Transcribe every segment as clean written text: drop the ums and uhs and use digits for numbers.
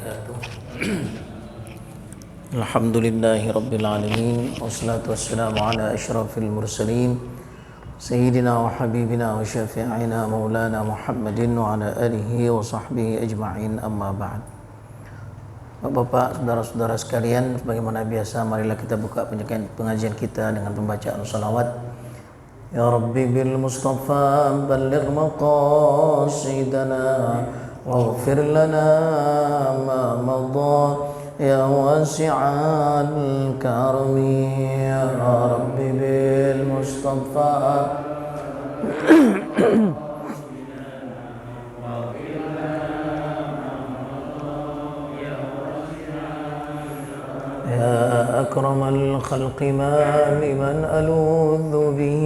wabarakatuh. Alhamdulillahi rabbil alamin, wassalatu wassalamu ala asyrafil mursalin sayyidina wa habibina wa syafi'ina maulana Muhammadin wa ala alihi wa sahbihi ajma'in, amma ba'd. Bapak, saudara-saudara sekalian, sebagaimana biasa, marilah kita buka pengajian kita dengan pembacaan salawat. Ya Rabbi bil Mustafa balligh maqasidana waghfir lana ma madha ya wasi'al karmi. Ya Rabbi bil Mustafa يا أكرم الخلق ما لمن ألوذ به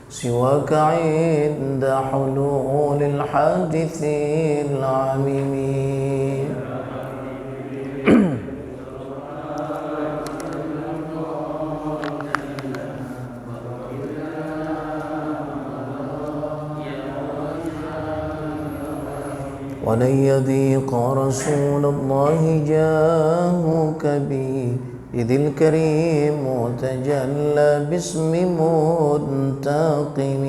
سواك عند حلول الحادث العميم. ولن يضيق رسول الله جاهك بي إذ الكريم تجلى باسم منتقم.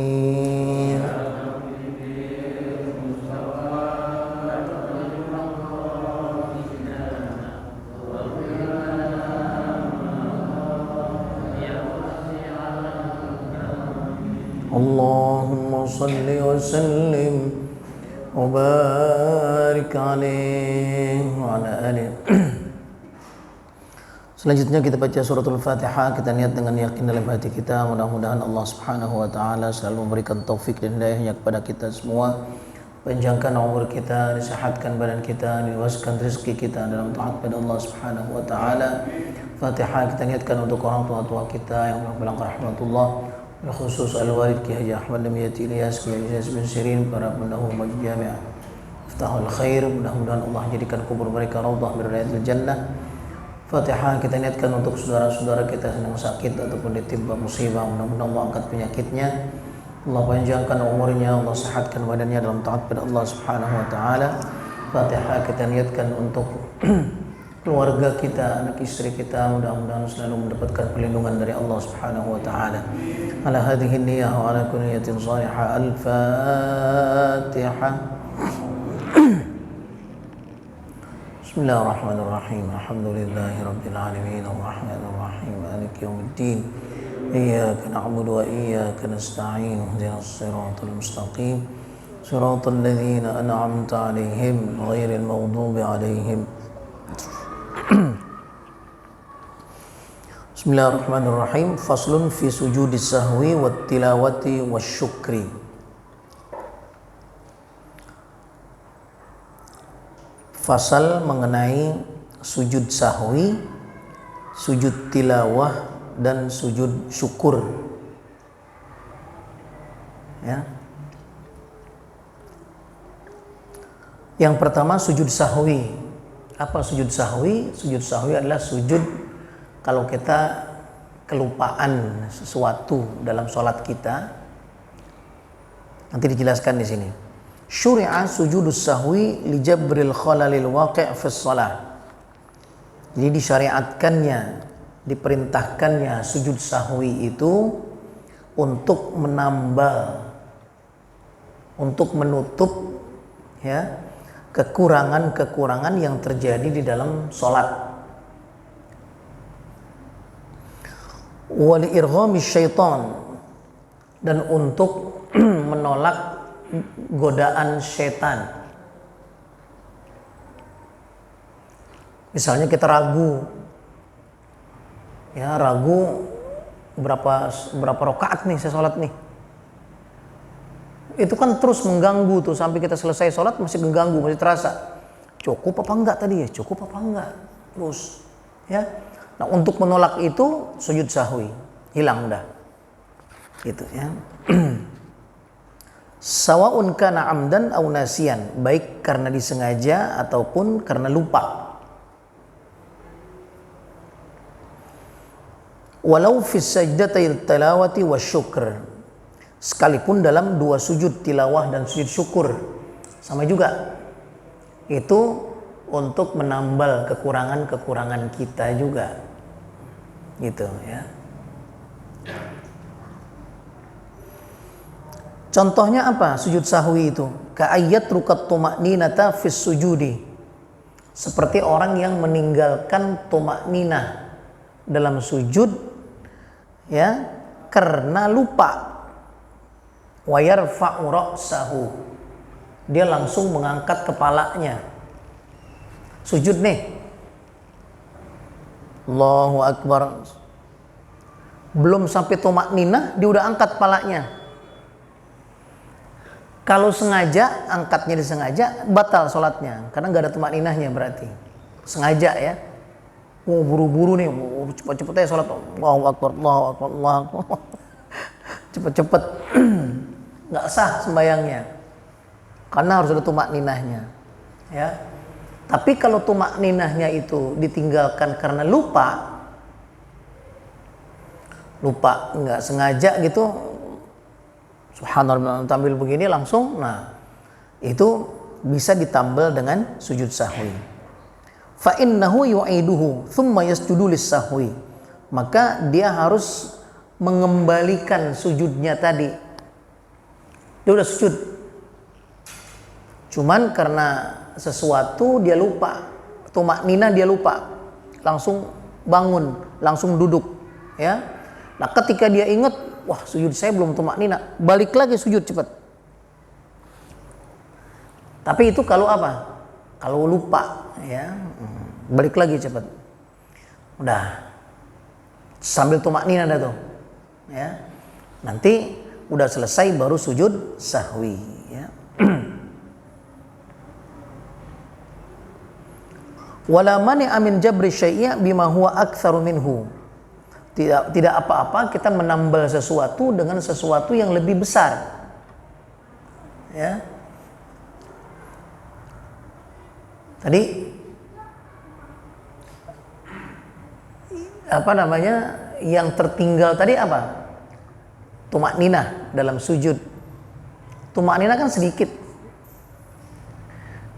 اللهم صل وسلم وبارك عليه وعلى آله. Selanjutnya kita baca suratul Fatihah. Kita niat dengan yakin dalam hati kita, mudah-mudahan Allah Subhanahu wa taala selalu memberikan taufik dan hidayahnya kepada kita semua, panjangkan umur kita, disehatkan badan kita, diluaskan rezeki kita dalam taat pada Allah Subhanahu wa taala. Fatihah kita niatkan untuk orang tua-tua kita yang berpulang rahmatullah, khusus Al-Walid Ki Haji Ahmad Damiyati Ilyas, Ki Haji bin Sirin, para pendahulu Majlis Jami'ah Miftahul Khair, mudah-mudahan Allah jadikan kubur mereka raudhah min riyadil jannah. Fatihah kita niatkan untuk saudara-saudara kita sedang sakit ataupun ditimpa musibah, mudah-mudahan Allah angkat penyakitnya, Allah panjangkan umurnya, Allah sehatkan badannya dalam taat pada Allah Subhanahu wa taala. Fatihah kita niatkan untuk keluarga kita, anak istri kita, mudah-mudahan selalu mendapatkan perlindungan dari Allah Subhanahu wa taala. Ala hadhihi niyyah wa ala kulli niyatin salihah. Al-Fatihah. Bismillahirrahmanirrahim. Alhamdulillahi rabbil alamin, arrahmanir rahim, maliki yaumiddin. Iyyaka na'budu wa iyyaka nasta'in. Ihdinas siratal mustaqim. Siratal ladzina an'amta 'alaihim ghairil maghdubi 'alaihim. Bismillahirrahmanirrahim. Faslun fi sujudis sahwi wat tilawati wasyukri. Fasal mengenai sujud sahwi, sujud tilawah, dan sujud syukur. Ya. Yang pertama sujud sahwi. Apa sujud sahwi? Sujud sahwi adalah sujud kalau kita kelupaan sesuatu dalam sholat kita. Nanti dijelaskan di sini. Syuri'a sujudus sahwi li jabril khalalil waqi' fi shalah. Jadi disyariatkannya, diperintahkannya sujud sahwi itu untuk menambal, untuk menutup ya kekurangan-kekurangan yang terjadi di dalam sholat. Wali irghami syaitan, dan untuk menolak godaan syaitan. Misalnya kita ragu, ya ragu berapa rakaat nih saya sholat nih. Itu kan terus mengganggu tuh sampai kita selesai sholat masih mengganggu, masih terasa. Cukup apa enggak tadi ya? Cukup apa enggak? Terus, ya. Nah untuk menolak itu sujud sahwi, hilang dah. Gitu ya. Sawa'un kana amdan aw nasiyan, baik karena disengaja ataupun karena lupa. Walau fi sajdatayil tilawati wasyukr, sekalipun dalam dua sujud tilawah dan sujud syukur sama juga. Itu untuk menambal kekurangan-kekurangan kita juga. Gitu ya. Contohnya apa sujud sahwi itu? Ka'ayyat rukat tuma'ninata fis sujudi. Seperti orang yang meninggalkan tuma'ninah dalam sujud ya karena lupa. Wa yarfa'u ra'sahu. Dia langsung mengangkat kepalanya. Sujud nih. Allahu Akbar. Belum sampai tuma'ninah dia udah angkat kepalanya. Kalau sengaja, angkatnya disengaja, batal sholatnya. Karena nggak ada tumakninahnya berarti. Sengaja ya. Oh buru-buru nih, cepet-cepet aja sholat. Allahu Akbar, Allahu Akbar, Allahu Akbar. Cepet-cepet. Nggak sah sembayangnya. Karena harus ada tumakninahnya. Ya. Tapi kalau tumakninahnya itu ditinggalkan karena lupa, nggak sengaja gitu, subhanallah tampil begini langsung, nah itu bisa ditambal dengan sujud sahwi. Fa innahu yu'iduhu thumma yasjudu lis-sahwi. Maka dia harus mengembalikan sujudnya tadi. Dia udah sujud. Cuman karena sesuatu dia lupa, tumakninah dia lupa. Langsung bangun, langsung duduk, ya. Nah, ketika dia ingat, wah sujud saya belum tumakninah, balik lagi sujud cepat. Tapi itu kalau apa? Kalau lupa, ya, balik lagi cepat. Udah, sambil tumakninah dah tuh, ya. Nanti udah selesai baru sujud sahwi, ya. Wala mani'a min jabri syai'i bima huwa aktsaru minhu. Tidak apa-apa kita menambal sesuatu dengan sesuatu yang lebih besar. Ya. Tadi apa namanya? Yang tertinggal tadi apa? Tumakninah dalam sujud. Tumakninah kan sedikit.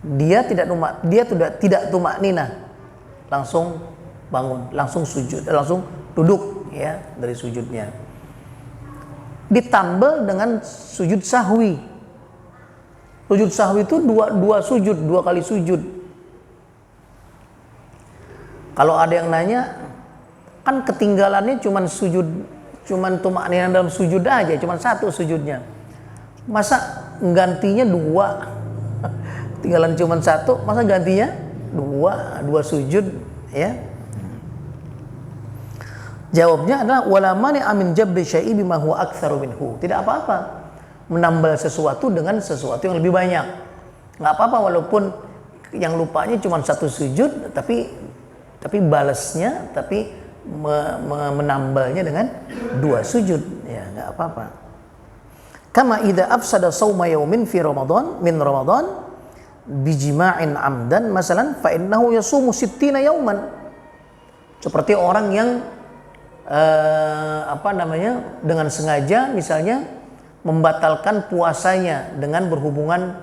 Dia tidak tumakninah. Langsung bangun, langsung sujud, langsung duduk ya dari sujudnya. Ditambal dengan sujud sahwi. Sujud sahwi itu dua kali sujud. Kalau ada yang nanya, kan ketinggalannya cuman tumakninah dalam sujud aja, cuman satu sujudnya. Masa gantinya dua? Ketinggalan cuman satu, masa gantinya dua sujud ya? Jawabnya adalah wala mani'a min jabri syai'i bima huwa aktsaru minhu. Tidak apa-apa menambah sesuatu dengan sesuatu yang lebih banyak. Enggak apa-apa walaupun yang lupanya cuma satu sujud, tapi balasnya menambalnya dengan dua sujud, ya enggak apa-apa. Kama idza afsada shauma yaumin fi Ramadan min Ramadan bijima'in amdan masalan fa innahu yasumu 60 yauman. Seperti orang yang dengan sengaja misalnya membatalkan puasanya dengan berhubungan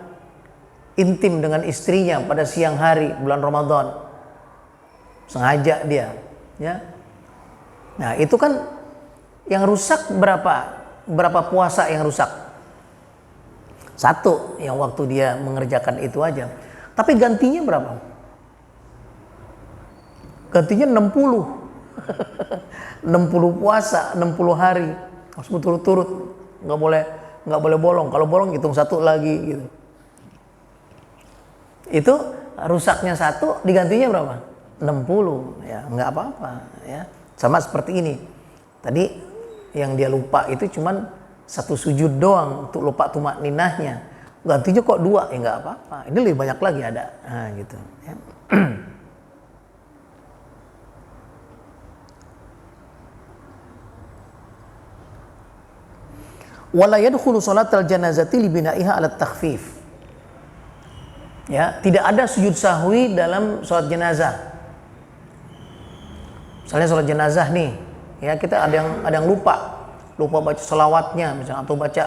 intim dengan istrinya pada siang hari bulan Ramadan. Sengaja dia, ya. Nah, itu kan yang rusak berapa puasa yang rusak? Satu yang waktu dia mengerjakan itu aja. Tapi gantinya berapa? Gantinya 60. 60 puasa, 60 hari. Harus berturut-turut. Enggak boleh bolong. Kalau bolong hitung satu lagi gitu. Itu rusaknya satu, digantinya berapa? 60. Ya, enggak apa-apa, ya. Sama seperti ini. Tadi yang dia lupa itu cuman satu sujud doang untuk lupa tumakninahnya. Gantinya kok dua? Ya enggak apa-apa. Ini lebih banyak lagi ada. Nah, gitu, ya. Wala yadkhulu sholatal janazati li bina'iha 'ala takhfif. Ya, tidak ada sujud sahwi dalam sholat jenazah. Misalnya sholat jenazah nih, ya kita ada yang lupa baca selawatnya misalnya atau baca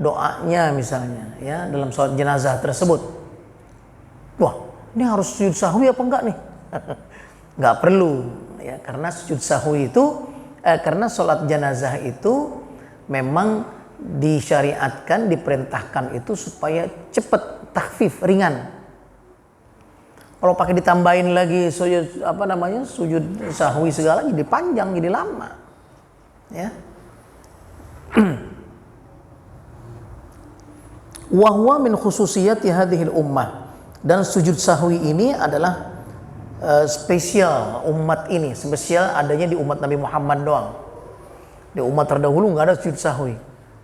doanya misalnya, ya dalam sholat jenazah tersebut. Wah, ini harus sujud sahwi apa enggak nih? Nggak perlu ya, karena sujud sahwi itu karena sholat jenazah itu memang disyariatkan, diperintahkan itu supaya cepet, takhfif, ringan. Kalau pakai ditambahin lagi sujud sujud sahwi segala, jadi panjang, jadi lama ya. Wa huwa min khususiyati hadhil ummah, dan sujud sahwi ini adalah spesial umat ini, spesial adanya di umat Nabi Muhammad doang. Di umat terdahulu nggak ada sujud sahwi.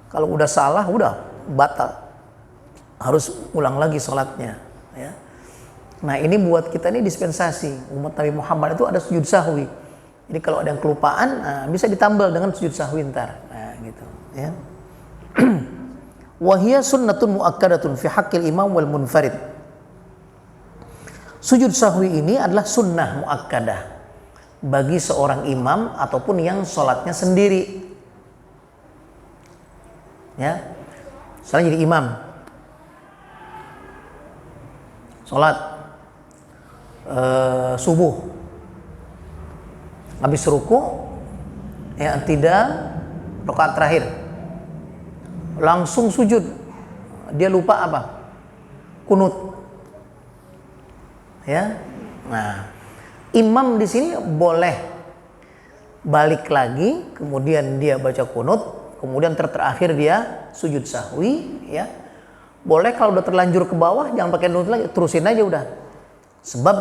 Kalau udah salah udah batal, harus ulang lagi sholatnya ya. Nah ini buat kita ini dispensasi, umat Nabi Muhammad itu ada sujud sahwi. Jadi kalau ada yang kelupaan bisa ditambal dengan sujud sahwi ntar, nah gitu ya. Wahia sunnatun muakkadatun fi haqqil imam wal munfarid. Sujud sahwi ini adalah sunnah muakkadah bagi seorang imam ataupun yang sholatnya sendiri. Ya, misalnya jadi imam, sholat subuh, habis ruku, ya tidak rakaat terakhir, langsung sujud, dia lupa apa? Kunut. Ya, nah imam di sini boleh balik lagi, kemudian dia baca kunut, kemudian terakhir dia sujud sahwi, ya boleh. Kalau udah terlanjur ke bawah jangan pakai kunut lagi, terusin aja udah, sebab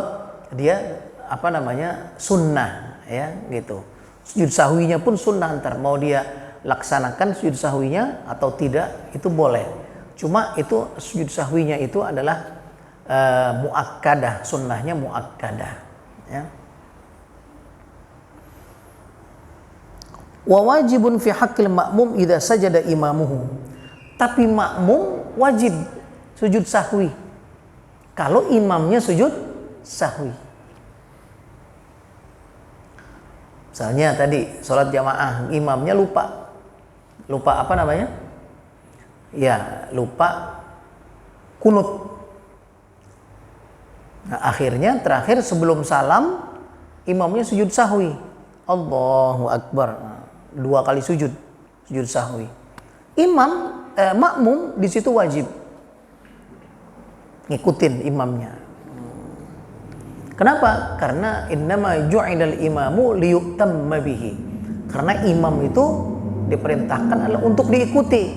dia sunnah ya gitu. Sujud sahwinya pun sunnah, ntar mau dia laksanakan sujud sahwinya atau tidak itu boleh. Cuma itu sujud sahwinya itu adalah muakkadah, sunnahnya muakkadah ya. Wa wajibun fi haqqil ma'mum idza sajada imamuhu. Tapi makmum wajib sujud sahwi kalau imamnya sujud sahwi. Misalnya tadi sholat jamaah, imamnya lupa ya lupa kunut. Nah, akhirnya terakhir sebelum salam imamnya sujud sahwi, Allahu Akbar, 2 kali sujud sahwi. Makmum di situ wajib ngikutin imamnya. Kenapa? Karena innama ju'ilal imamu liyutamma bihi. Karena imam itu diperintahkan adalah untuk diikuti.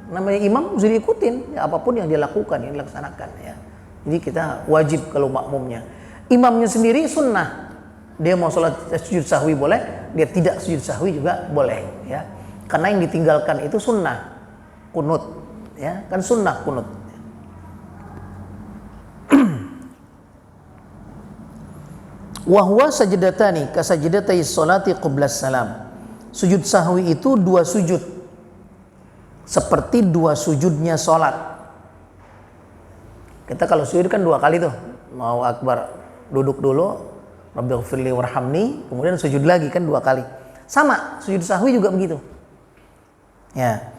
Namanya imam harus diikutin, ya, apapun yang dia lakukan, yang dilaksanakan ya. Jadi kita wajib kalau makmumnya. Imamnya sendiri sunnah. Dia mau sholat sujud sahwi boleh, dia tidak sujud sahwi juga boleh ya. Karena yang ditinggalkan itu sunnah, kunut ya, kan sunnah kunut. Wa huwa sajdatani ka sajdatai sholati qablas salam. Sujud sahwi itu 2 sujud, seperti 2 sujudnya sholat. Kita kalau sujud kan 2 kali tuh, mau akbar, duduk dulu, Rabbighfirli warhamni, kemudian sujud lagi kan 2 kali. Sama, sujud sahwi juga begitu. Ya.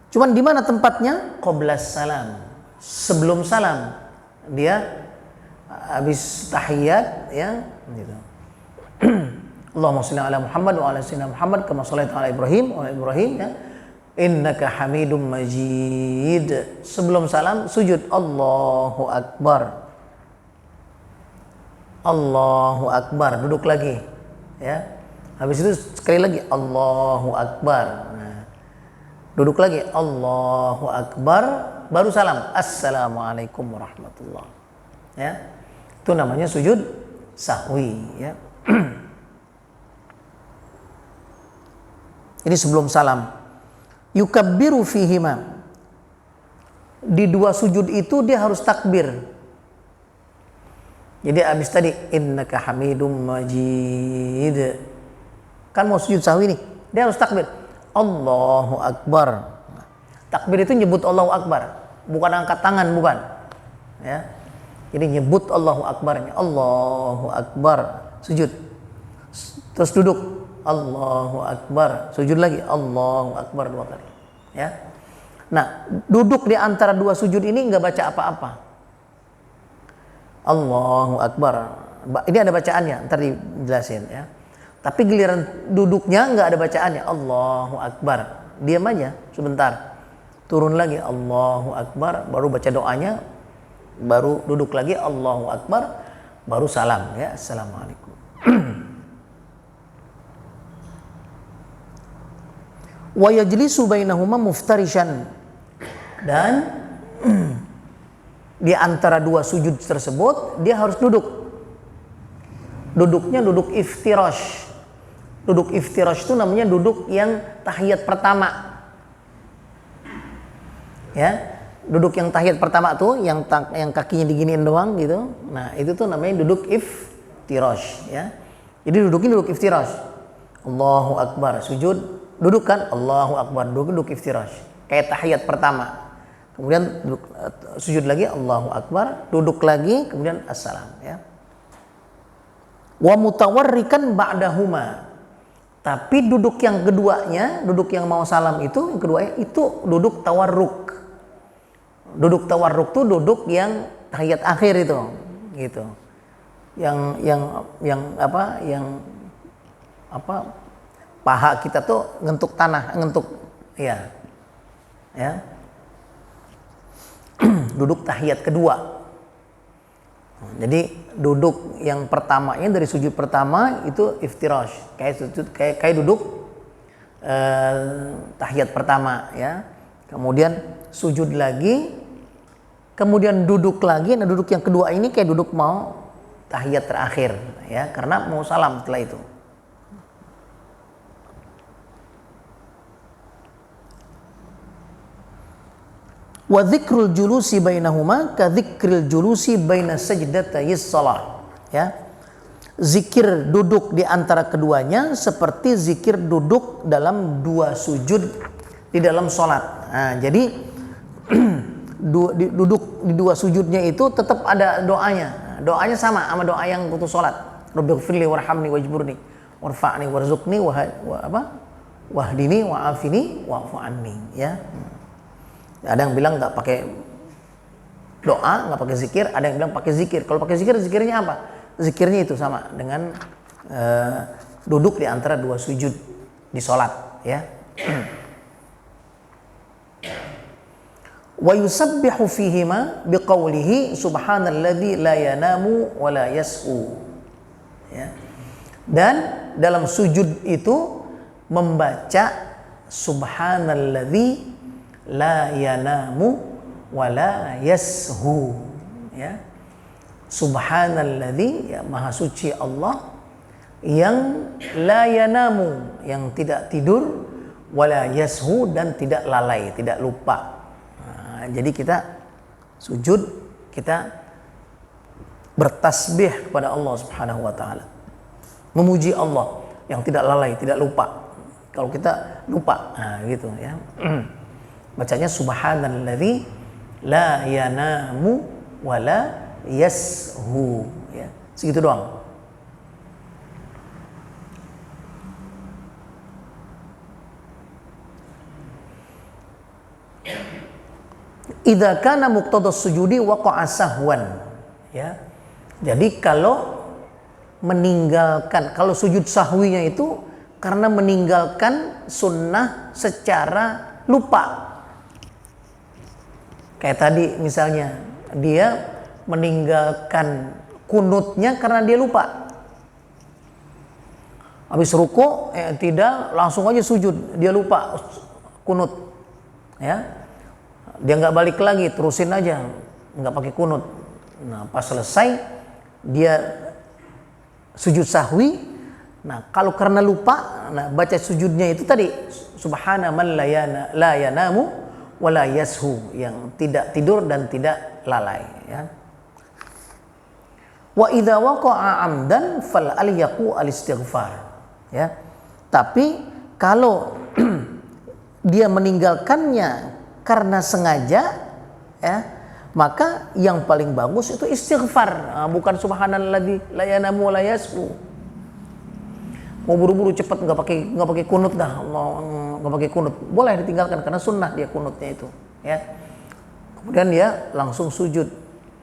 Cuman di mana tempatnya? Qablas salam. Sebelum salam. Dia habis tahiyat ya gitu. Allahumma shalli ala Muhammad wa ala sayyidina Muhammad kama shallaita ala Ibrahim wa ala Ibrahim ya. Innaka Hamidum Majid. Sebelum salam sujud Allahu Akbar. Allahu Akbar, duduk lagi ya. Habis itu sekali lagi Allahu Akbar. Nah, duduk lagi Allahu Akbar, baru salam Assalamualaikum warahmatullahi. Ya. Itu namanya sujud sahwi ya. Ini sebelum salam. Yukabbiru fihima. Di 2 sujud itu dia harus takbir. Jadi abis tadi innaka Hamidum Majid, kan mau sujud sahwi nih, dia harus takbir Allahu Akbar. Takbir itu nyebut Allahu Akbar, bukan angkat tangan, bukan ya. Jadi nyebut Allahu Akbarnya, Allahu Akbar, sujud, terus duduk Allahu Akbar, sujud lagi Allahu Akbar 2 kali ya. Nah, duduk di antara 2 sujud ini nggak baca apa-apa. Allahu Akbar. Ini ada bacaannya, ntar dijelasin ya. Tapi giliran duduknya nggak ada bacaannya, Allahu Akbar. Diam aja sebentar. Turun lagi, Allahu Akbar, baru baca doanya, baru duduk lagi, Allahu Akbar, baru salam ya, Assalamualaikum. Wa yajlisu bainahuma muftarishan, dan di antara dua sujud tersebut dia harus duduk. Duduknya duduk iftirash. Duduk iftirash itu namanya duduk yang tahiyat pertama. Ya, duduk yang tahiyat pertama tuh yang kakinya diginiin doang gitu. Nah, itu tuh namanya duduk iftirash ya. Jadi duduknya duduk iftirash. Allahu Akbar, sujud, duduk kan? Allahu Akbar, duduk iftirash. Kayak tahiyat pertama. Kemudian duduk, sujud lagi, Allahu Akbar, duduk lagi, kemudian assalam ya. Wa mutawarrikan ba'dahuma. Tapi duduk yang keduanya, duduk yang mau salam itu, yang keduanya itu duduk tawarruk. Duduk tawarruk tuh duduk yang tahiyat akhir itu, gitu. Yang paha kita tuh ngentuk tanah, ngentuk ya. Ya. Duduk tahiyat kedua. Jadi duduk yang pertamanya dari sujud pertama itu iftirash, kayak duduk tahiyat pertama ya. Kemudian sujud lagi, kemudian duduk lagi. Nah, duduk yang kedua ini kayak duduk mau tahiyat terakhir ya, karena mau salam setelah itu. Wa dzikrul julusi bainahuma ka dzikril julusi baina sajdatayis shalah ya. Zikir duduk di antara keduanya seperti zikir duduk dalam dua sujud di dalam salat. Nah, jadi duduk di dua sujudnya itu tetap ada doanya. Doanya sama doa yang waktu salat. Rabbighfirli warhamni wajburni warfa'ni warzuqni wahdini wa'afini wa'fu anni ya. Ada yang bilang nggak pakai doa, nggak pakai zikir. Ada yang bilang pakai zikir. Kalau pakai zikir, zikirnya apa? Zikirnya itu sama dengan duduk di antara dua sujud di sholat, ya. Wa yusabbihu fihima biqaulihi subhanalladzi la yanamu wa la yas'u. Ya. Dan dalam sujud itu membaca subhanalladzi la yanamu wa la yashu ya. Subhanalladzi, ya, maha suci Allah yang la yanamu, yang tidak tidur, wa la yashu, dan tidak lalai, tidak lupa. Nah, jadi kita sujud, kita bertasbih kepada Allah Subhanahu wa taala. Memuji Allah yang tidak lalai, tidak lupa. Kalau kita lupa, nah gitu ya. Bacanya subhanalladzi la yanamu wa la yashu ya. Segitu doang. Idza kana muqtadas sujudi waqa'a sahwan ya. Jadi kalau meninggalkan, kalau sujud sahwinya itu karena meninggalkan sunnah secara lupa. Kayak tadi misalnya dia meninggalkan kunutnya karena dia lupa. Habis ruku tidak, langsung aja sujud, dia lupa kunut. Ya. Dia nggak balik lagi, terusin aja, nggak pakai kunut. Nah, pas selesai dia sujud sahwi. Nah, kalau karena lupa, nah baca sujudnya itu tadi subhana man la yanamu wala yashu, yang tidak tidur dan tidak lalai ya. Wa idza waqa'a amdan fal aliyaqu al-istighfar ya. Tapi kalau dia meninggalkannya karena sengaja ya, maka yang paling bagus itu istighfar, bukan subhanalladzi la yanamu wa la yashu. Mau buru-buru cepat nggak pakai kunut dah, nggak pakai kunut, boleh ditinggalkan karena sunnah dia kunutnya itu ya. Kemudian dia langsung sujud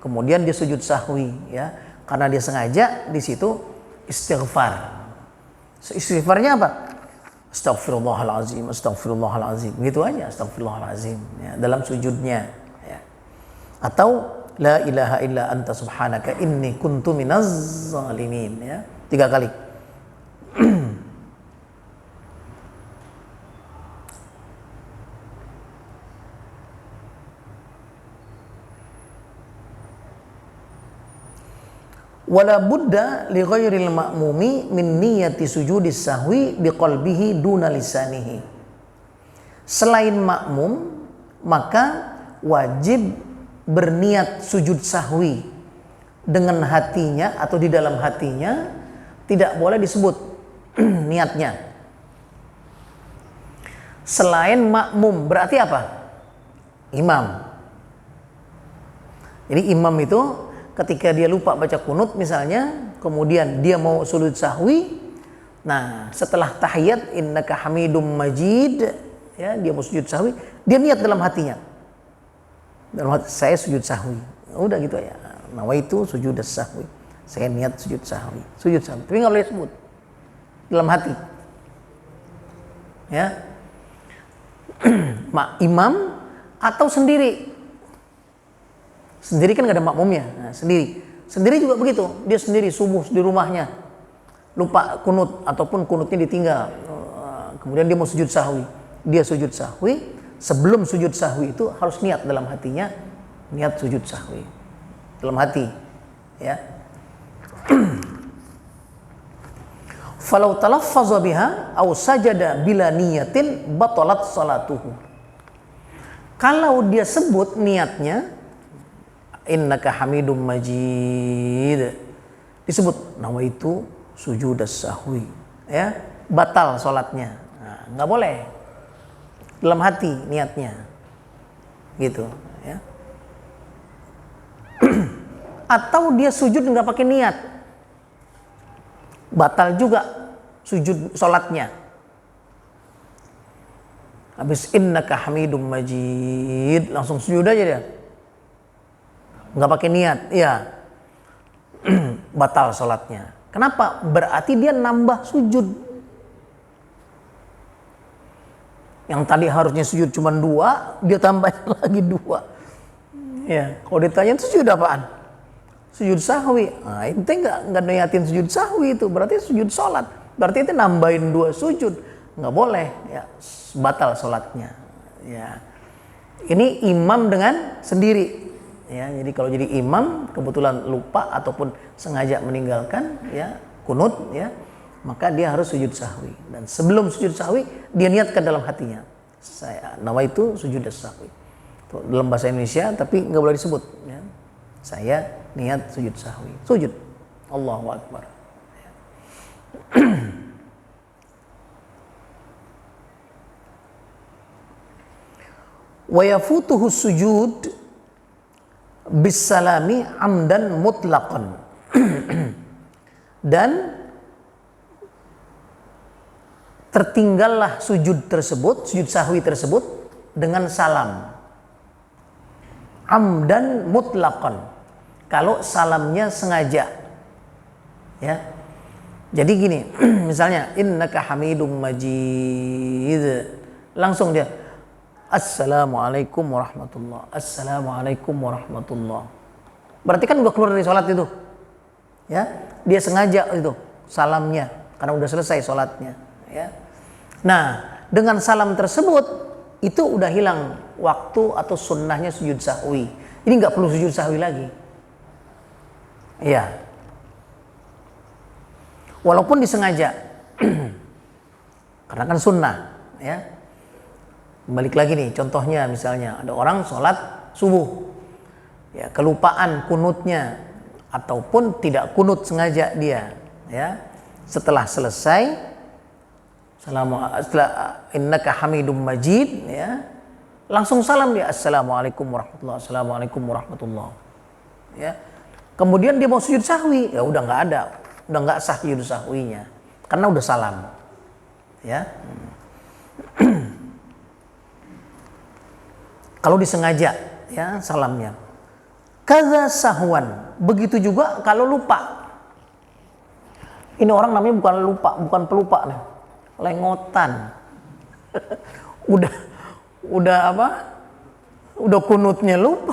kemudian dia sujud sahwi, ya, karena dia sengaja di situ istighfar. Istighfarnya apa? Astagfirullahalazim, astagfirullahalazim, gitu aja, astagfirullahalazim, ya, dalam sujudnya, ya. Atau la ilaha illa anta subhanaka inni kuntu minaz zalimin, ya, 3 kali. Wala budda li ghairil ma'mumi min niyati sujudis sahwi biqalbihi duna lisanihi. Selain makmum, maka wajib berniat sujud sahwi dengan hatinya atau di dalam hatinya, tidak boleh disebut niatnya. Selain makmum berarti apa? Imam. Jadi imam itu ketika dia lupa baca kunut misalnya, kemudian dia mau sujud sahwi, nah setelah tahiyat innaka hamidum majid, ya, dia mau sujud sahwi, dia niat dalam hatinya, dalam hati, saya sujud sahwi, udah gitu ya, nawaitu sujud sahwi, saya niat sujud sahwi, tapi nggak boleh sebut dalam hati, ya. Imam atau sendiri kan gak ada makmumnya, nah, sendiri juga begitu, dia sendiri subuh di rumahnya lupa kunut ataupun kunutnya ditinggal, kemudian dia mau sujud sahwi, dia sujud sahwi, sebelum sujud sahwi itu harus niat dalam hatinya, niat sujud sahwi dalam hati, ya. Falau talaffaza biha aw sajada bila niyatin batalat salatuhu. Kalau dia sebut niatnya innaka hamidum majid, disebut nawaitu sujudas sahwi, ya, batal salatnya. Nah, nggak boleh dalam hati niatnya, gitu, ya. Atau dia sujud nggak pakai niat, batal juga sujud salatnya. Habis innaka hamidum majid langsung sujud aja dia, nggak pakai niat, ya, batal sholatnya. Kenapa? Berarti dia nambah sujud. Yang tadi harusnya sujud cuma 2, dia tambahin lagi 2. Ya, kalau ditanya sujud apaan? Sujud sahwi. Nah, itu nggak niatin sujud sahwi, itu berarti sujud sholat. Berarti itu nambahin 2 sujud, nggak boleh, ya, batal sholatnya. Ya, ini imam dengan sendiri. Ya, jadi kalau jadi imam kebetulan lupa ataupun sengaja meninggalkan, ya, kunut, ya, maka dia harus sujud sahwi. Dan sebelum sujud sahwi dia niatkan dalam hatinya, saya nawaitu sujud sahwi. Itu dalam bahasa Indonesia tapi nggak boleh disebut, ya. Saya niat sujud sahwi, sujud, Allahu Akbar. Wa yafutuhu sujud bisalami amdan mutlaqan. Dan tertinggallah sujud tersebut, sujud sahwi tersebut dengan salam amdan mutlaqan, kalau salamnya sengaja, ya. Jadi gini, misalnya innaka hamidum majid, langsung dia assalamualaikum warahmatullah, assalamualaikum warahmatullah, berarti kan udah keluar dari sholat itu, ya. Dia sengaja itu salamnya karena udah selesai sholatnya, ya. Nah, dengan salam tersebut itu udah hilang waktu atau sunnahnya sujud sahwi. Ini nggak perlu sujud sahwi lagi, ya. Walaupun disengaja, karena kan sunnah, ya. Balik lagi nih, contohnya misalnya ada orang sholat subuh, ya, kelupaan kunutnya ataupun tidak kunut sengaja dia, ya. Setelah selesai, setelah innaka hamidum majid, ya, langsung salam dia assalamualaikum warahmatullah, assalamualaikum warahmatullah, ya. Kemudian dia mau sujud sahwi, ya udah nggak ada, udah nggak sah sujud sahwinya karena udah salam, ya. Kalau disengaja, ya, salamnya Kadza sahwan, begitu juga kalau lupa. Ini orang namanya bukan lupa, bukan pelupa nih, lengotan. udah apa? Udah kunutnya lupa.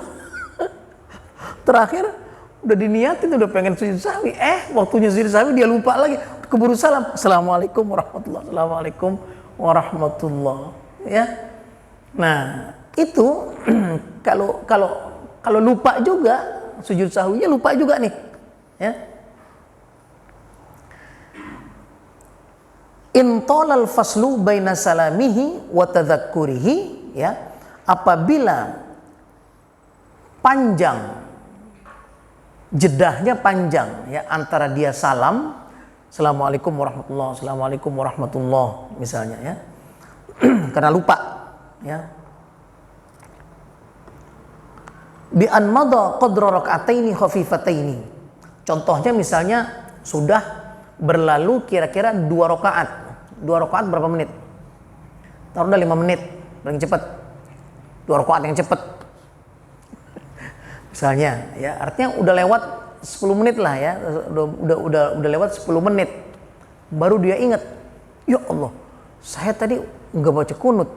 Terakhir udah diniatin, udah pengen sujud sahwi, waktunya sujud sahwi dia lupa lagi, keburu salam, assalamualaikum warahmatullah, assalamualaikum warahmatullah, ya. Nah itu kalau lupa juga sujud sahwinya lupa juga nih, ya. Intolal faslu baina salamihi wa tadzakkurihi, ya, apabila panjang, jedahnya panjang, ya, antara dia salam, assalamualaikum warahmatullah, assalamualaikum warahmatullah, misalnya, ya, karena lupa, ya, bi an madha qadra rak'ataini khafifataini. Contohnya misalnya sudah berlalu kira-kira 2 rakaat. 2 rakaat berapa menit? Taruhlah 5 menit, paling cepat. 2 rakaat yang cepat. Misalnya, ya, artinya udah lewat 10 menit lah, ya. Udah lewat 10 menit. Baru dia ingat, ya Allah, saya tadi enggak baca kunut.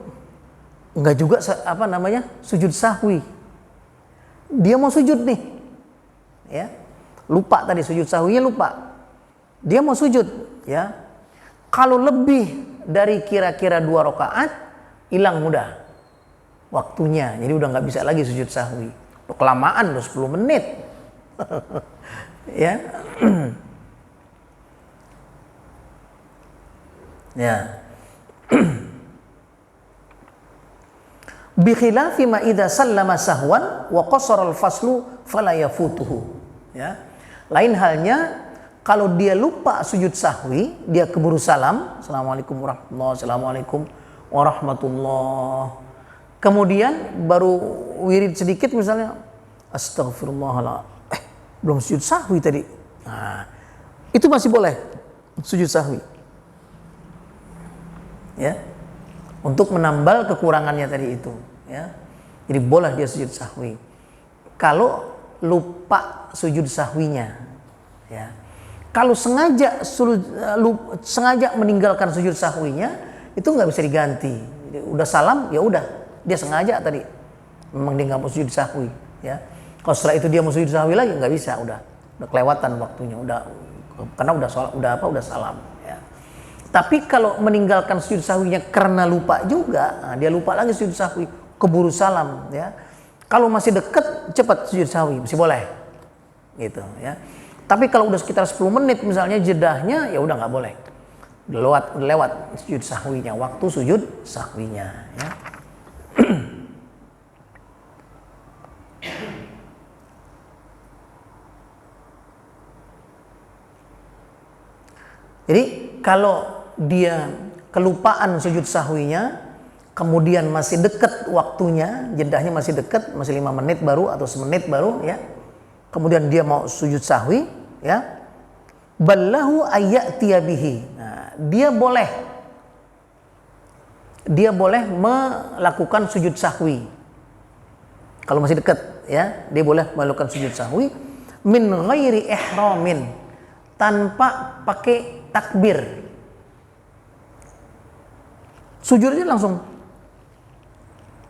Enggak juga sujud sahwi. Dia mau sujud nih. Ya. Lupa tadi sujud sahwinya lupa. Dia mau sujud, ya. Kalau lebih dari kira-kira 2 rakaat, hilang mudah waktunya. Jadi udah nggak bisa lagi sujud sahwi. Udah kelamaan, udah 10 menit. Ya. Ya. Bi khilafi ma idza sallama sahwan wa qasara al-faslu fala yafutuhu. Ya. Lain halnya kalau dia lupa sujud sahwi, dia keburu salam, assalamualaikum warahmatullah, assalamualaikum warahmatullah. Kemudian baru wirid sedikit misalnya, astagfirullahaladzim, belum sujud sahwi tadi. Nah, itu masih boleh sujud sahwi, ya, untuk menambal kekurangannya tadi itu, ya. Jadi boleh dia sujud sahwi. Kalau lupa sujud sahwinya, ya. Kalau sengaja meninggalkan sujud sahwinya, itu nggak bisa diganti. Jadi, udah salam, ya udah, dia sengaja tadi, memang dia nggak mau sujud sahwi, ya. Kalau setelah itu dia mau sujud sahwi lagi, nggak bisa, udah kelewatan waktunya, karena udah salam, ya. Tapi kalau meninggalkan sujud sahwinya karena lupa juga, nah, dia lupa lagi sujud sahwi, keburu salam, ya. Kalau masih deket, cepat sujud sahwi, masih boleh, gitu, ya. Tapi kalau udah sekitar 10 menit misalnya jedahnya, ya udah nggak boleh. Udah lewat sujud sahwinya, waktu sujud sahwinya, ya. Jadi kalau dia kelupaan sujud sahwinya, kemudian masih dekat waktunya, jedahnya masih dekat, masih 5 menit baru atau semenit baru, ya. Kemudian dia mau sujud sahwi, ya, ballahu ayyatiya bihi. Nah, dia boleh melakukan sujud sahwi. Kalau masih dekat, ya, dia boleh melakukan sujud sahwi min ghairi ihramin, tanpa pakai takbir. Sujudnya langsung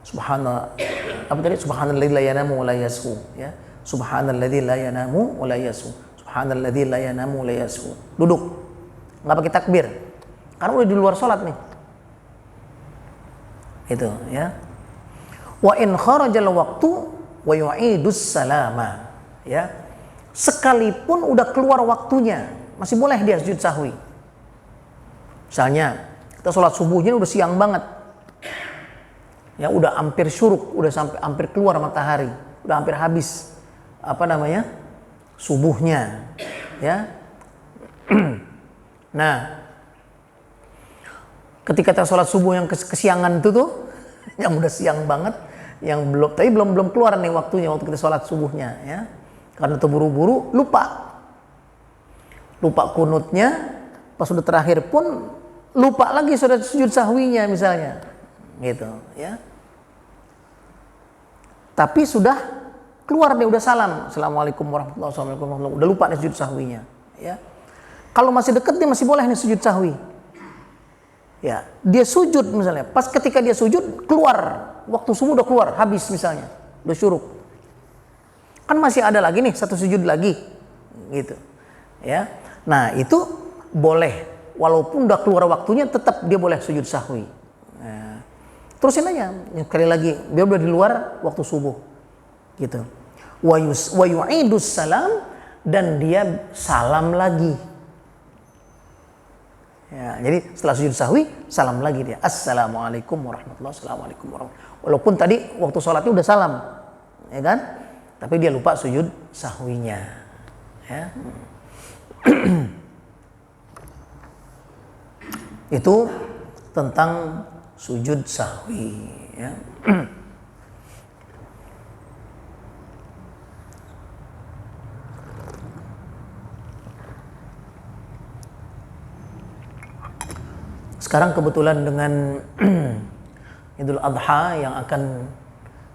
subhanalladzi la yanamu wa la yashu, ya. Subhanalladzi la yanamu wa la yashu. Subhanalladzi la yanamu wa la yashu. Duduk. Enggak pakai takbir. Karena udah di luar salat nih. Itu, ya. Wa in kharajal waqtu wa yu'idus salama, ya. Sekalipun udah keluar waktunya, masih boleh dia sujud sahwi. Misalnya, kita sholat subuhnya udah siang banget. Ya, udah hampir syuruk, udah sampai hampir keluar matahari, udah hampir habis subuhnya, ya. Nah, ketika kita sholat subuh yang kesiangan itu tuh, yang udah siang banget, yang belum keluar nih waktunya waktu kita sholat subuhnya, ya. Karena terburu-buru, lupa kunutnya, pas sudah terakhir pun lupa lagi sudah sujud sahwinya misalnya, gitu, ya. Tapi sudah keluar dia udah salam, assalamualaikum warahmatullahi wabarakatuh, udah lupa nih sujud sahwinya. Ya, kalau masih deket dia masih boleh nih sujud sahwi. Ya, dia sujud misalnya, pas ketika dia sujud keluar, waktu subuh udah keluar, habis misalnya, udah syuruk. Kan masih ada lagi nih satu sujud lagi, gitu. Ya, nah itu boleh, walaupun udah keluar waktunya tetap dia boleh sujud sahwi. Nah, terusin aja, sekali lagi, biar udah di luar waktu subuh, gitu. Wa yu'idus salam, dan dia salam lagi. Ya, jadi setelah sujud sahwi, salam lagi dia. Assalamualaikum warahmatullahi wabarakatuh. Walaupun tadi waktu sholatnya udah salam, ya kan? Tapi dia lupa sujud sahwinya. Ya. Itu tentang sujud sahwi. Ya. Sekarang kebetulan dengan Idul Adha yang akan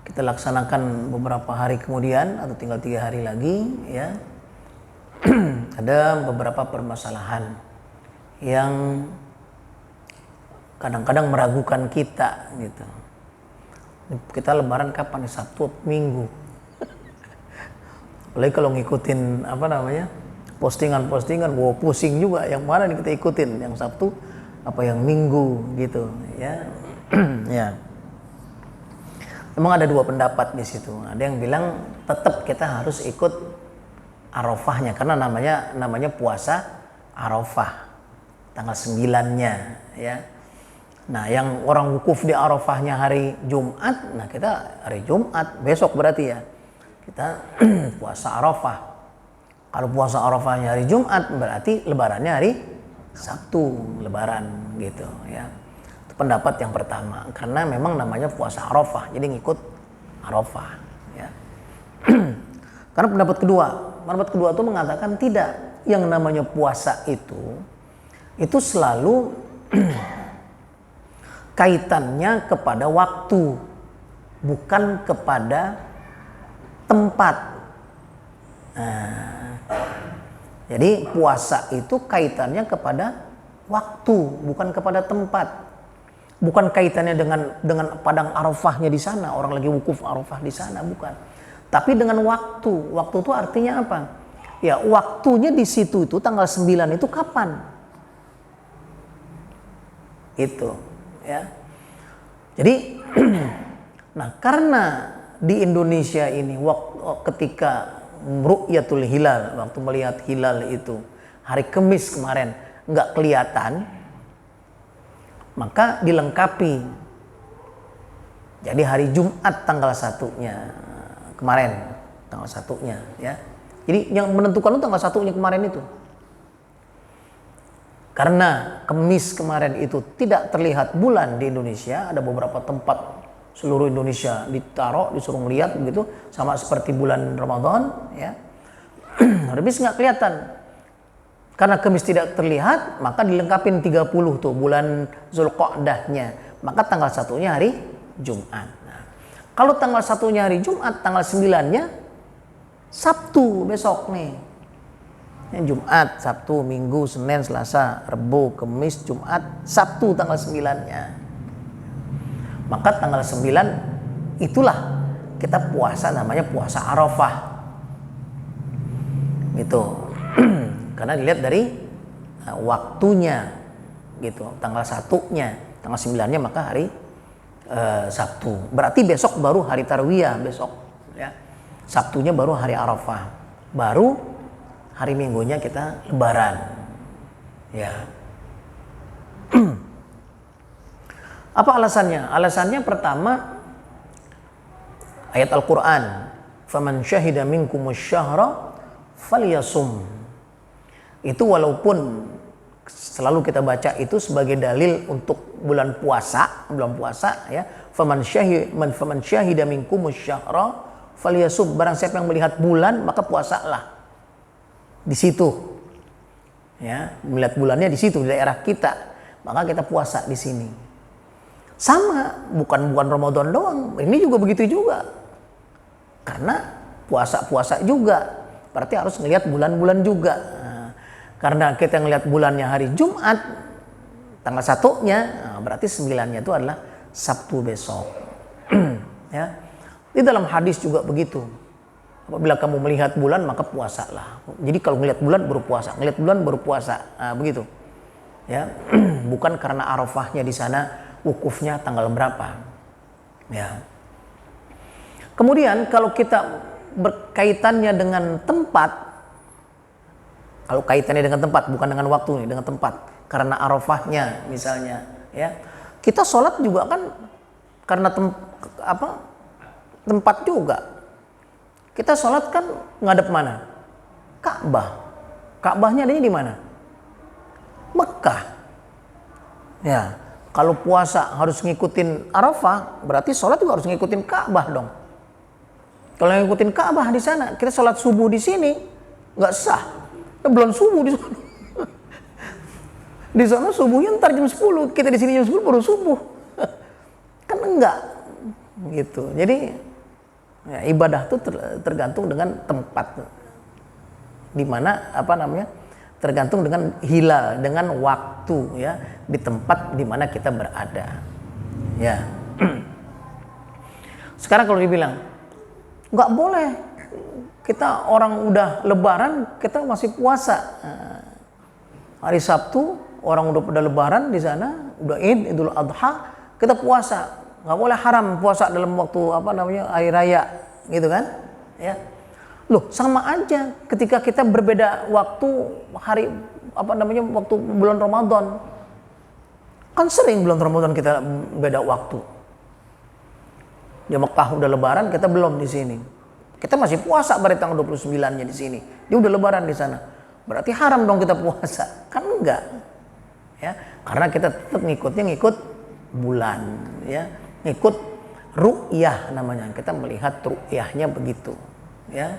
kita laksanakan beberapa hari kemudian atau tinggal 3 hari lagi, ya, ada beberapa permasalahan yang kadang-kadang meragukan kita, gitu. Kita Lebaran kapan? Sabtu, Minggu. Apalagi kalau ngikutin postingan-postingan, wow, pusing juga. Yang mana nih kita ikutin? Yang Sabtu apa yang Minggu, gitu, ya. Ya. Memang ada 2 pendapat di situ. Ada yang bilang tetap kita harus ikut Arafahnya karena namanya puasa Arafah tanggal 9-nya, ya. Nah, yang orang wukuf di Arafahnya hari Jumat, nah kita hari Jumat besok berarti ya. Kita puasa Arafah. Kalau puasa Arafahnya hari Jumat berarti lebarannya hari Sabtu, lebaran, gitu, ya. Itu pendapat yang pertama, karena memang namanya puasa Arafah, jadi ngikut Arafah, ya. Karena pendapat kedua itu mengatakan tidak, yang namanya puasa itu selalu kaitannya kepada waktu, bukan kepada tempat. Nah, jadi puasa itu kaitannya kepada waktu, bukan kepada tempat. Bukan kaitannya dengan padang Arafahnya di sana, orang lagi wukuf Arafah di sana, bukan. Tapi dengan waktu. Waktu itu artinya apa? Ya, waktunya di situ itu tanggal 9 itu kapan? Itu, ya. Jadi nah, karena di Indonesia ini ketika ru'yatul hilal, waktu melihat hilal itu hari Kamis kemarin nggak kelihatan, maka dilengkapi jadi hari Jumat tanggal 1-nya kemarin, tanggal 1-nya, ya. Jadi yang menentukan itu tanggal 1-nya kemarin itu, karena Kamis kemarin itu tidak terlihat bulan di Indonesia. Ada beberapa tempat seluruh Indonesia disuruh melihat begitu, sama seperti bulan Ramadan, ya. Kamis nggak kelihatan. Karena Kamis tidak terlihat, maka dilengkapin 30 tuh bulan Zulqa'dahnya. Maka tanggal 1-nya hari Jumat. Nah, kalau tanggal 1-nya hari Jumat, tanggal 9-nya Sabtu besok nih. Jumat, Sabtu, Minggu, Senin, Selasa, Rabu, Kamis, Jumat, Sabtu tanggal 9-nya. Maka tanggal 9 itulah kita puasa, namanya puasa Arafah. Gitu. Karena dilihat dari waktunya, gitu. Tanggal 1-nya, tanggal 9-nya maka hari Sabtu. Berarti besok baru hari Tarwiyah besok, ya. Sabtunya baru hari Arafah. Baru hari Minggunya kita lebaran. Ya. Apa alasannya? Alasannya pertama ayat Al-Qur'an, "Faman syahida minkumus syahra falyasum." Itu walaupun selalu kita baca itu sebagai dalil untuk bulan puasa ya. Faman syahida minkumus syahra falyasum. Barang siapa yang melihat bulan maka puasalah. Di situ. Ya, melihat bulannya di situ di daerah kita, maka kita puasa di sini. Sama, bukan Ramadan doang. Ini juga begitu juga. Karena puasa juga. Berarti harus ngelihat bulan-bulan juga. Nah, karena kita ngelihat bulannya hari Jumat, tanggal 1-nya, nah, berarti 9-nya itu adalah Sabtu besok. Ya. Di dalam hadis juga begitu. Apabila kamu melihat bulan maka puasalah. Jadi kalau ngelihat bulan baru puasa, ngelihat bulan baru puasa. Nah, begitu. Ya. Bukan karena Arafahnya di sana wukufnya tanggal berapa. Ya. Kemudian kalau kita berkaitannya dengan tempat, kalau kaitannya dengan tempat bukan dengan waktu nih, dengan tempat. Karena Arafahnya misalnya, ya. Kita sholat juga kan karena tempat juga. Kita sholat kan ngadep mana? Ka'bah. Ka'bahnya adanya di mana? Mekah. Ya, kalau puasa harus ngikutin Arafah, berarti sholat juga harus ngikutin Ka'bah dong. Kalau ngikutin Ka'bah di sana, kita sholat subuh di sini nggak sah. Belum subuh di sana. Di sana subuhnya ntar jam 10, kita di sini jam 10 baru subuh. Kan enggak gitu. Jadi ya, ibadah itu tergantung dengan tempat di mana tergantung dengan hilal, dengan waktu ya, di tempat di mana kita berada. Ya. Sekarang kalau dibilang nggak boleh, kita orang udah lebaran kita masih puasa. Nah, hari Sabtu orang udah lebaran di sana, udah Idul Adha, kita puasa. Nggak boleh haram puasa dalam waktu hari raya gitu kan, ya. Loh, sama aja ketika kita berbeda waktu hari waktu bulan Ramadan. Kan sering bulan Ramadan kita beda waktu. Di Mekah udah lebaran, kita belum di sini. Kita masih puasa pada tanggal 29-nya di sini. Dia udah lebaran di sana. Berarti haram dong kita puasa. Kan enggak. Ya, karena kita tetap ngikut bulan, ya. Ngikut ru'yah namanya. Kita melihat ru'yahnya begitu, ya.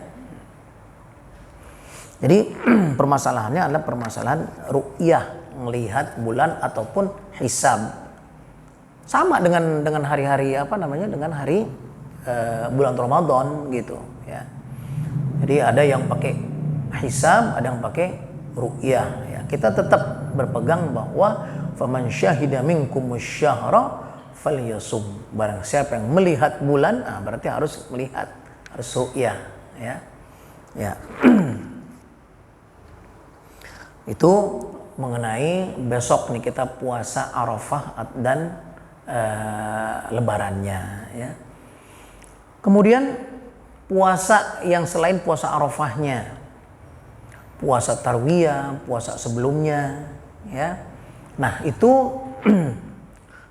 Jadi permasalahannya adalah permasalahan ru'yah, melihat bulan ataupun hisab. Sama dengan hari-hari dengan hari bulan Ramadan gitu, ya. Jadi ada yang pakai hisab, ada yang pakai ru'yah, ya. Kita tetap berpegang bahwa faman syahida minkumus syahra falyasum. Barang siapa yang melihat bulan, berarti harus melihat, harus ru'yah, ya. Ya. Itu mengenai besok nih kita puasa Arafah dan lebarannya, ya. Kemudian puasa yang selain puasa Arafahnya, puasa Tarwiyah, puasa sebelumnya, ya. Nah, itu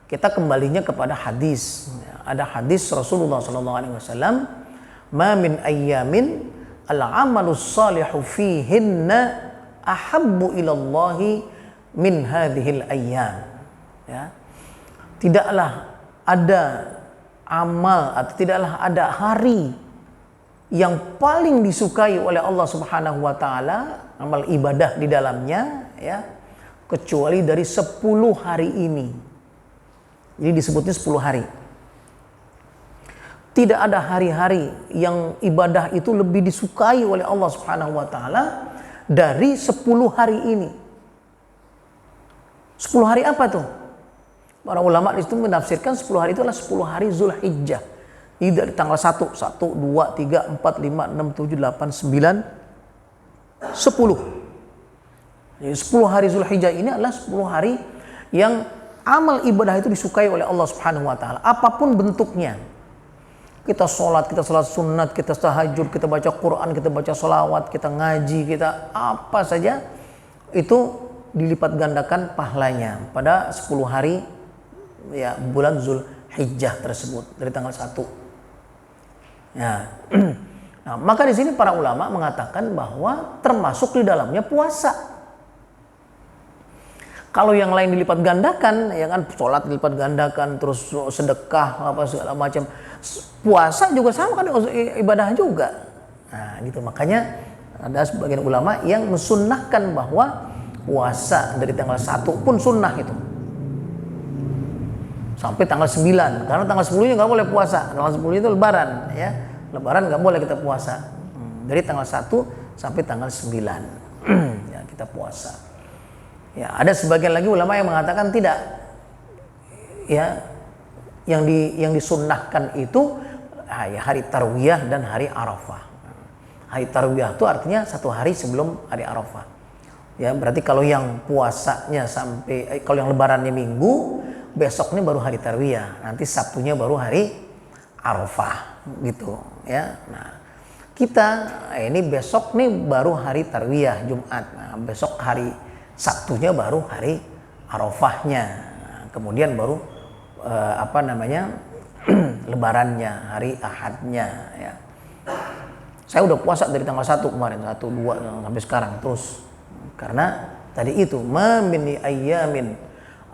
kita kembalinya kepada hadis. Ada hadis Rasulullah SAW, "Ma min ayyamin al-amalus salihu fihinna ahabbu ilallahi min hadhil ayyam." Ya. Tidaklah ada amal atau tidaklah ada hari yang paling disukai oleh Allah Subhanahu wa taala, amal ibadah di dalamnya, ya, kecuali dari 10 hari ini. Jadi disebutnya 10 hari. Tidak ada hari-hari yang ibadah itu lebih disukai oleh Allah Subhanahu wa taala dari 10 hari ini. 10 hari apa tuh? Para ulama itu menafsirkan 10 hari itu adalah 10 hari Zulhijjah. Ini dari tanggal 1, 2, 3, 4, 5, 6, 7, 8, 9, 10. Jadi 10 hari Zulhijjah ini adalah 10 hari yang amal ibadah itu disukai oleh Allah Subhanahu wa taala, apapun bentuknya. Kita sholat sunat, kita tahajud, kita baca Quran, kita baca sholawat, kita ngaji, kita apa saja itu dilipat gandakan pahalanya pada 10 hari ya bulan Zulhijjah tersebut dari tanggal 1. Ya. Nah, maka di sini para ulama mengatakan bahwa termasuk di dalamnya puasa. Kalau yang lain dilipat gandakan, ya kan, sholat dilipat gandakan, terus sedekah apa segala macam, puasa juga sama kan, ibadah juga. Nah, gitu, makanya ada sebagian ulama yang mensunnahkan bahwa puasa dari tanggal 1 pun sunnah itu sampai tanggal 9, karena tanggal 10-nya nggak boleh puasa, tanggal 10 itu lebaran, ya. Lebaran nggak boleh kita puasa. Dari tanggal 1 sampai tanggal 9 ya kita puasa. Ya, ada sebagian lagi ulama yang mengatakan tidak. Ya, yang disunnahkan itu hari Tarwiyah dan hari Arafah. Hari Tarwiyah itu artinya 1 hari sebelum hari Arafah. Ya, berarti kalau yang puasanya sampai kalau yang lebarannya Minggu, besoknya baru hari Tarwiyah, nanti Sabtunya baru hari Arafah gitu ya. Nah, kita ini besok nih baru hari Tarwiyah Jumat. Nah, besok hari Sabtunya baru hari Arafahnya. Nah, kemudian baru lebarannya, hari Ahadnya ya. Saya udah puasa dari tanggal 1 kemarin, 1, 2 sampai sekarang terus. Karena tadi itu ma min ayyamin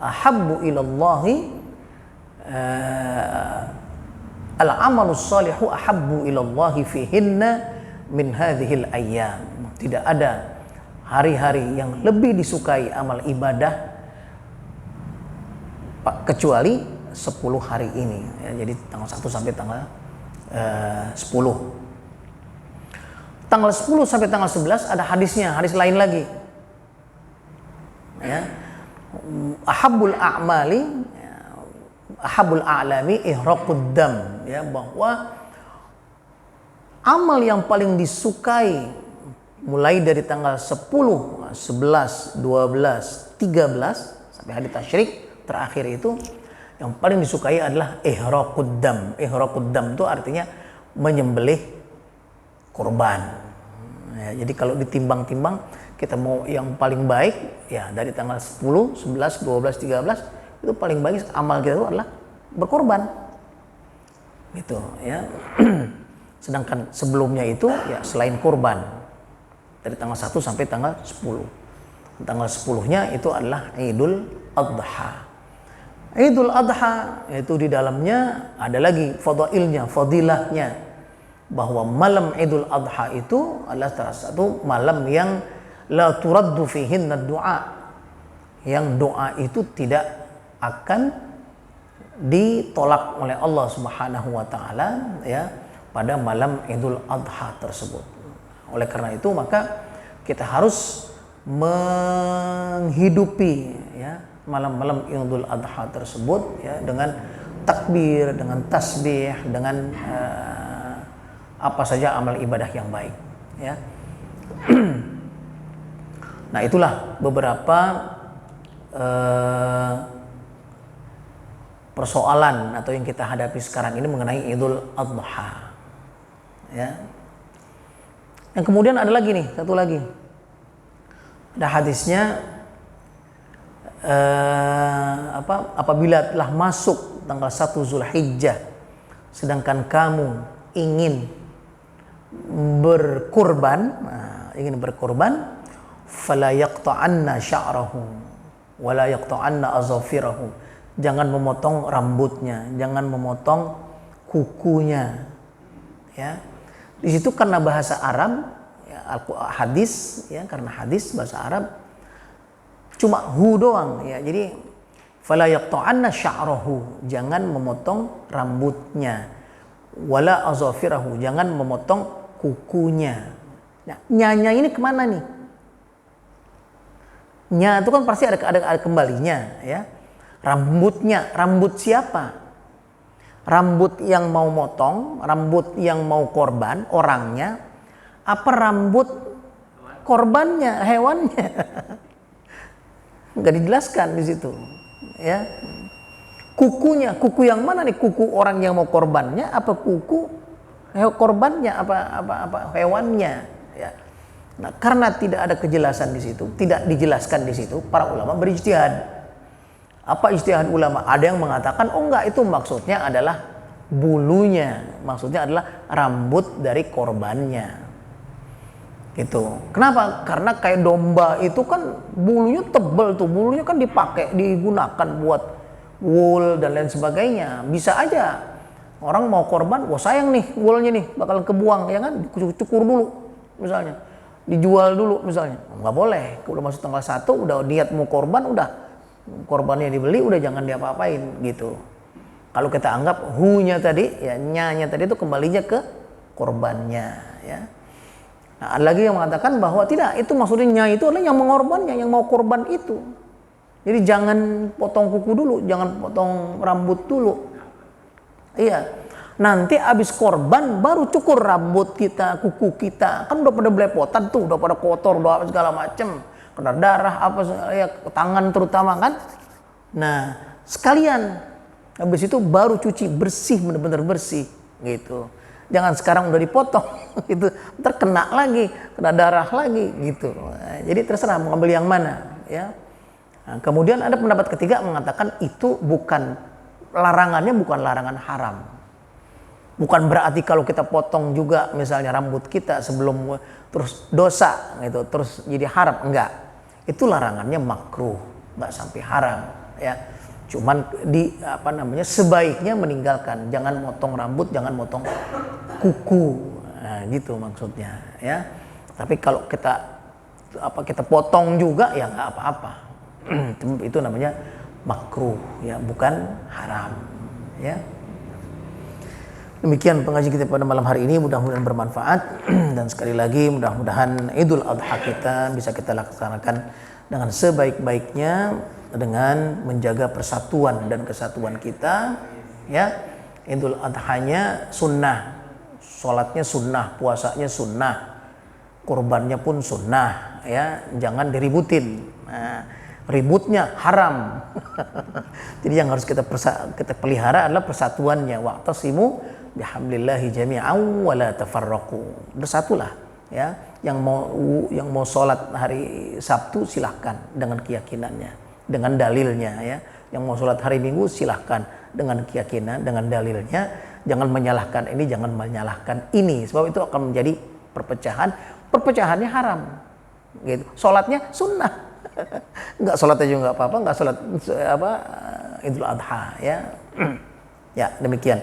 ahabbu ilallahi al-amalus salihu ahabbu ilallahi fihinna min hadhil ayyam. Tidak ada hari-hari yang lebih disukai amal ibadah kecuali 10 hari ini ya, jadi tanggal 1 sampai tanggal 10. Tanggal 10 sampai tanggal 11 ada hadisnya, hadis lain lagi. Ya. Ahabul a'lami ihraqud dam, ya, bahwa amal yang paling disukai mulai dari tanggal 10, 11, 12, 13 sampai hari tasyrik terakhir itu yang paling disukai adalah ihraqud dam. Ihraqud dam itu artinya menyembelih kurban. Ya, jadi kalau ditimbang-timbang kita mau yang paling baik ya dari tanggal 10, 11, 12, 13 itu paling baik amal kita itu adalah berkorban. Gitu ya. Sedangkan sebelumnya itu ya selain kurban dari tanggal 1 sampai tanggal 10. Tanggal 10-nya itu adalah Idul Adha. Idul Adha itu di dalamnya ada lagi fadilahnya bahwa malam Idul Adha itu adalah salah satu malam yang la turaddu fihinna du'a, yang doa itu tidak akan ditolak oleh Allah Subhanahu wa taala ya pada malam Idul Adha tersebut. Oleh karena itu maka kita harus menghidupi ya malam-malam Idul Adha tersebut ya dengan takbir, dengan tasbih, dengan apa saja amal ibadah yang baik ya. Nah, itulah beberapa persoalan atau yang kita hadapi sekarang ini mengenai Idul Adha ya. Yang kemudian ada lagi nih, satu lagi. Ada hadisnya apabila telah masuk tanggal 1 Zulhijjah sedangkan kamu ingin berkurban, fala yaqta'anna sya'rahu wa la yaqta'anna azafirahu. Jangan memotong rambutnya, jangan memotong kukunya. Ya. Di situ karena bahasa Arab, ya, hadis, ya, karena hadis bahasa Arab cuma hu doang, ya. Jadi fala yaqta'anna sya'rahu, jangan memotong rambutnya. Wala azafirahu, jangan memotong kukunya. Nah, nyanya ini kemana nih? Nya itu kan pasti ada kembalinya ya. Rambutnya, rambut siapa? Rambut yang mau motong, rambut yang mau korban, orangnya, apa rambut korbannya, hewannya? Enggak dijelaskan di situ ya. Kukunya, kuku yang mana nih? Kuku orang yang mau korbannya apa kuku korbannya, apa hewannya ya. Nah, karena tidak ada kejelasan di situ, tidak dijelaskan di situ, para ulama berijtihad. Apa ijtihad ulama? Ada yang mengatakan, oh enggak, itu maksudnya adalah bulunya, maksudnya adalah rambut dari korbannya. Gitu. Kenapa? Karena kayak domba itu kan bulunya tebal tuh, bulunya kan digunakan buat wool dan lain sebagainya. Bisa aja orang mau korban, wah sayang nih woolnya nih bakal kebuang, ya kan? Cukur dulu misalnya. Dijual dulu misalnya, nggak boleh. Udah masuk tanggal 1 udah niat mau korban, udah korbannya dibeli, udah jangan diapa-apain gitu. Kalau kita anggap hu-nya tadi, ya nya-nya tadi itu kembalinya ke korbannya, ya. Nah, ada lagi yang mengatakan bahwa tidak, itu maksudnya nyai itu adalah yang mengorbannya, yang mau korban itu. Jadi jangan potong kuku dulu, jangan potong rambut dulu. Iya. Nanti habis korban baru cukur rambut kita, kuku kita. Kan udah pada belepotan tuh, udah pada kotor, udah segala macem. Kena darah apa ya, tangan terutama kan. Nah, sekalian habis itu baru cuci bersih, benar-benar bersih gitu. Jangan sekarang udah dipotong gitu, ntar kena lagi, kena darah lagi gitu. Nah, jadi terserah mau ambil yang mana, ya. Nah, kemudian ada pendapat ketiga mengatakan itu bukan larangannya, bukan larangan haram. Bukan berarti kalau kita potong juga misalnya rambut kita sebelum terus dosa gitu, terus jadi haram, enggak. Itu larangannya makruh, enggak sampai haram, ya. Cuman sebaiknya meninggalkan, jangan motong rambut, jangan motong kuku. Nah, gitu maksudnya, ya. Tapi kalau kita potong juga ya nggak apa-apa. Itu namanya makruh, ya, bukan haram, ya. Demikian pengajian kita pada malam hari ini, mudah-mudahan bermanfaat. Dan sekali lagi mudah-mudahan Idul Adha kita bisa kita laksanakan dengan sebaik-baiknya, dengan menjaga persatuan dan kesatuan kita, ya. Idul Adhanya sunnah, sholatnya sunnah, puasanya sunnah, kurbannya pun sunnah, ya. Jangan diributin. Nah, ributnya haram. Jadi yang harus kita pelihara adalah persatuannya. Wa'tasimu bihablillahi jami'an wa la tafarraqu. Bersatulah, ya. Yang mau sholat hari Sabtu silahkan dengan keyakinannya, dengan dalilnya, ya. Yang mau sholat hari Minggu silahkan dengan keyakinan, dengan dalilnya. Jangan menyalahkan ini, jangan menyalahkan ini, sebab itu akan menjadi perpecahan. Perpecahannya haram, gitu. Sholatnya sunnah. Enggak sholat aja enggak apa-apa, enggak sholat Idul Adha, ya. Ya, demikian.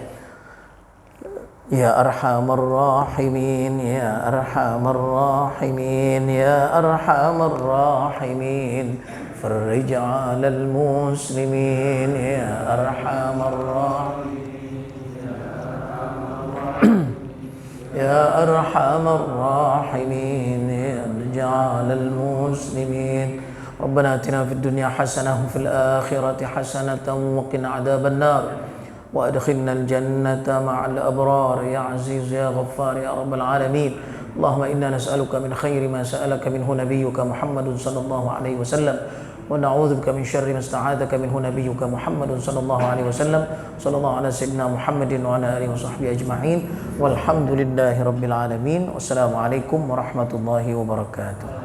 Ya Arhamar Rahimin, Ya Arhamar Rahimin, Ya Arhamar Rahimin, farij 'alal muslimin, Ya Arhamar Rahimin, Ya Arhamar Rahimin, farij 'alal muslimin. Rabbana atina fid dunya hasanah wa fil akhirati hasanatan wa qina 'adzaban nar. وأدخلنا الجنة مع الأبرار يا عزيز يا غفار يا رب العالمين. اللهم إنا نسألك من خير ما سألك منه نبيك محمد صلى الله عليه وسلم ونعوذ بك من شر ما استعاذك منه نبيك محمد صلى الله عليه وسلم. صلى الله على سيدنا محمد وعلى آله وصحبه أجمعين والحمد لله رب العالمين. والسلام عليكم ورحمة الله وبركاته.